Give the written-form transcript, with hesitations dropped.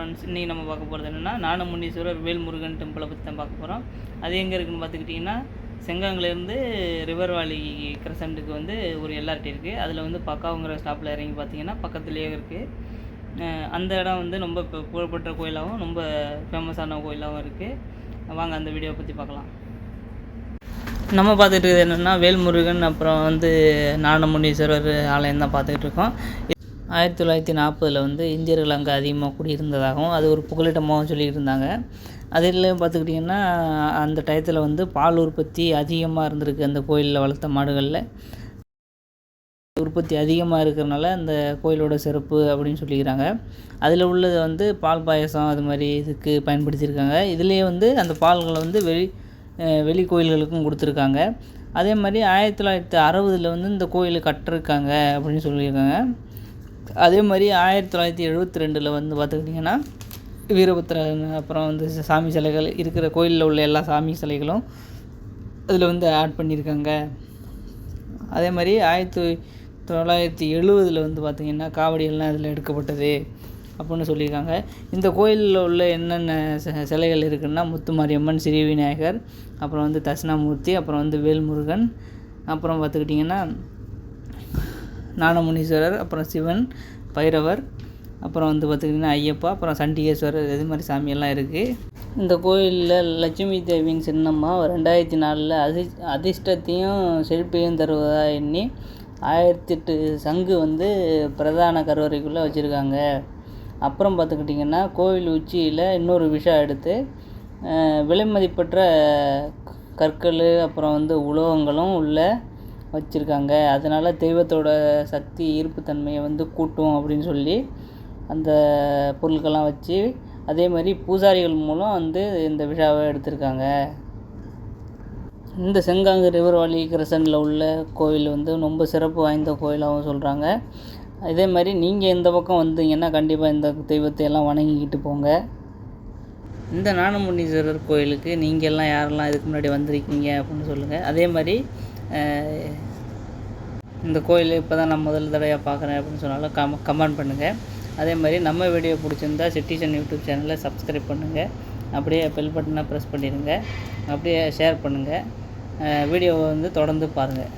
Friends, இன்றைக்கி நம்ம பார்க்க போகிறது என்னென்னா ஞானமுனீஸ்வரர் வேல்முருகன் டெம்பிளை பற்றி தான் பார்க்க போகிறோம். அது எங்கே இருக்குதுன்னு பார்த்துக்கிட்டிங்கன்னா, செங்காங்கிலேருந்து ரிவர் வேலி கிரசண்ட்டுக்கு வந்து ஒரு எல்ஆர்டி இருக்குது. அதில் வந்து பக்காவுங்கிற ஸ்டாப்பில் இறங்கி பார்த்தீங்கன்னா பக்கத்துலேயே இருக்குது. அந்த இடம் வந்து ரொம்ப புகழ்பெற்ற கோயிலாகவும் ரொம்ப ஃபேமஸான கோயிலாகவும் இருக்குது. வாங்க அந்த வீடியோவை பற்றி பார்க்கலாம். நம்ம பார்த்துட்டு இருக்கிறது என்னென்னா வேல்முருகன் அப்புறம் வந்து ஞானமுனீஸ்வரர் ஆலயம் தான் பார்த்துக்கிட்டு இருக்கோம். 1940 வந்து இந்தியர்கள் அங்கே அதிகமாக குடியிருந்ததாகவும் அது ஒரு புகலிடமாகவும் சொல்லிகிட்டு இருந்தாங்க. அதில் பார்த்துக்கிட்டிங்கன்னா அந்த டயத்தில் வந்து பால் உற்பத்தி அதிகமாக இருந்திருக்கு. அந்த கோயிலில் வளர்த்த மாடுகளில் உற்பத்தி அதிகமாக இருக்கிறனால அந்த கோயிலோட சிறப்பு அப்படின்னு சொல்லிக்கிறாங்க. அதில் உள்ளது வந்து பால் பாயசம் அது மாதிரி இதுக்கு பயன்படுத்தியிருக்காங்க. இதுலேயே வந்து அந்த பால்களை வந்து வெளி கோயில்களுக்கும் கொடுத்துருக்காங்க. அதே மாதிரி 1960 வந்து இந்த கோயில் கட்டிருக்காங்க அப்படின்னு சொல்லியிருக்காங்க. அதே மாதிரி 1972 வந்து பார்த்துக்கிட்டிங்கன்னா வீரபத்ரன் அப்புறம் வந்து சாமி சிலைகள் இருக்கிற கோயிலில் உள்ள எல்லா சாமி சிலைகளும் அதில் வந்து ஆட் பண்ணியிருக்காங்க. அதே மாதிரி 1970 வந்து பார்த்திங்கன்னா காவடியெல்லாம் அதில் எடுக்கப்பட்டது அப்படின்னு சொல்லியிருக்காங்க. இந்த கோயிலில் உள்ள என்னென்ன சிலைகள் இருக்குதுன்னா முத்துமாரியம்மன், ஸ்ரீ விநாயகர், அப்புறம் வந்து தட்சிணாமூர்த்தி, அப்புறம் வந்து வேல்முருகன், அப்புறம் பார்த்துக்கிட்டிங்கன்னா ஞானமுனீஸ்வரர், அப்புறம் சிவன், பைரவர், அப்புறம் வந்து பார்த்திங்கன்னா ஐயப்பா, அப்புறம் சண்டிகேஸ்வரர், இது மாதிரி சாமியெல்லாம் இருக்குது. இந்த கோயிலில் லட்சுமி தேவியின் சின்னமாக 2004 அதிர்ஷ்டத்தையும் செழிப்பையும் தருவதாக எண்ணி 1008 சங்கு வந்து பிரதான கருவறைக்குள்ளே வச்சுருக்காங்க. அப்புறம் பார்த்துக்கிட்டிங்கன்னா கோவில் உச்சியில் இன்னொரு விஷயம் எடுத்து விலைமதிப்பற்ற கற்கள் அப்புறம் வந்து உலோகங்களும் உள்ள வச்சுருக்காங்க. அதனால் தெய்வத்தோட சக்தி ஈர்ப்புத்தன்மையை வந்து கூட்டும் அப்படின்னு சொல்லி அந்த பொருட்கள்லாம் வச்சு அதே மாதிரி பூசாரிகள் மூலம் வந்து இந்த விழாவை எடுத்திருக்காங்க. இந்த செங்காங்கு ரிவர் வேலி கிரசண்டில் உள்ள கோவில் வந்து ரொம்ப சிறப்பு வாய்ந்த கோயிலாகவும் சொல்கிறாங்க. இதே மாதிரி நீங்கள் இந்த பக்கம் வந்தீங்கன்னா கண்டிப்பாக இந்த தெய்வத்தை எல்லாம் வணங்கிக்கிட்டு போங்க. இந்த ஞானமுனீஸ்வரர் கோயிலுக்கு நீங்கள் எல்லாம் யாரெல்லாம் இதுக்கு முன்னாடி வந்திருக்கீங்க அப்படின்னு சொல்லுங்கள். அதே மாதிரி இந்த கோயில் இப்போ தான் நான் முதல் தடவையாக பார்க்குறேன் அப்படின்னு சொன்னாலும் கமெண்ட் பண்ணுங்கள். அதே மாதிரி நம்ம வீடியோ பிடிச்சிருந்தா சிட்டிசன் யூடியூப் சேனலை சப்ஸ்கிரைப் பண்ணுங்கள். அப்படியே பெல் பட்டனை ப்ரெஸ் பண்ணிடுங்க. அப்படியே ஷேர் பண்ணுங்கள். வீடியோவை வந்து தொடர்ந்து பாருங்கள்.